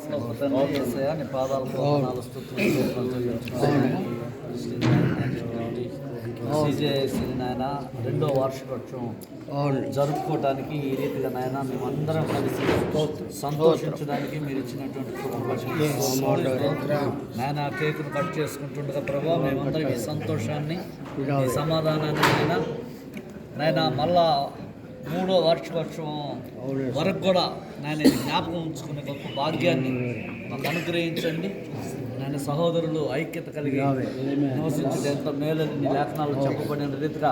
పరలోక తండ్రి యేసయ్యా, నీ పాదాలకు వందనాలు, స్తుతులు, స్తోత్రాలు చెల్లించుకుంటున్నాను. CJSC నాయన రెండో వార్షికోత్సవం జరుపుకోవడానికి ఈ రీతిగా నాయన మేమందరం కలిసి సంతోషించడానికి మీరు ఇచ్చినటువంటి నాయన కేకును కట్ చేసుకుంటుండగా ప్రభావ మేమందరం ఈ సంతోషాన్ని, ఈ సమాధానాన్ని నాయన మళ్ళా మూడో వార్షికోత్సవం వరకు కూడా నాయన జ్ఞాపకం ఉంచుకునే గొప్ప భాగ్యాన్ని మాకు అనుగ్రహించండి. నాయన సహోదరులు ఐక్యత కలిగి నివసించే ఎంత మేలని లేఖనాలు చెప్పబడిన రీతిగా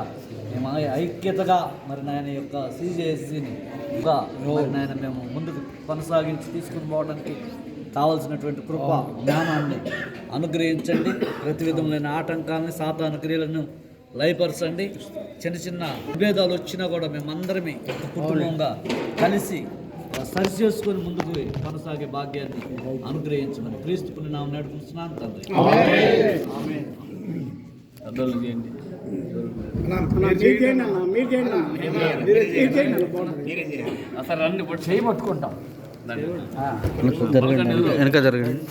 మేము ఐక్యతగా మరి నాయన యొక్క CJSCని మరి నాయన మేము ముందుకు కొనసాగించి తీసుకుని పోవడానికి కావాల్సినటువంటి కృప జ్ఞానాన్ని అనుగ్రహించండి. ప్రతి విధములైన ఆటంకాలని, సాతాను క్రియలను లయపరచండి. చిన్న చిన్న విభేదాలు వచ్చినా కూడా మేమందరమే ఒక కుటుంబంగా కలిసి సరి చేసుకొని ముందుకు కొనసాగే భాగ్యాన్ని అనుగ్రహించమని క్రీస్తు పుణ్యనామం నడుపుతున్నాను తండ్రి. అసలు రండి ఇప్పుడు చేయబట్టుకుంటాం. వెనక జరగండి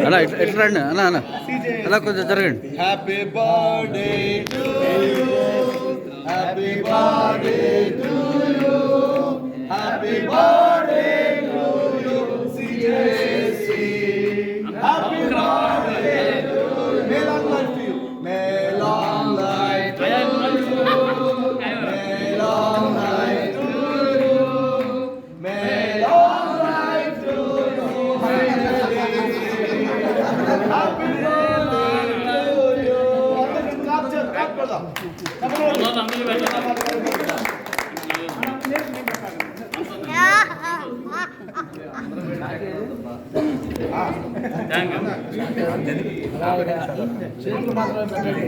అలా ఎట్లా రండి అలా అలా అలా కొంచెం జరగండి. Happy birthday to you, happy birthday to you, happy birthday to you CJSC, happy birthday to you, May long life to you, May long life to you, May long life to you, May long life to you, happy చేతులు మాత్రమే పెట్టండి.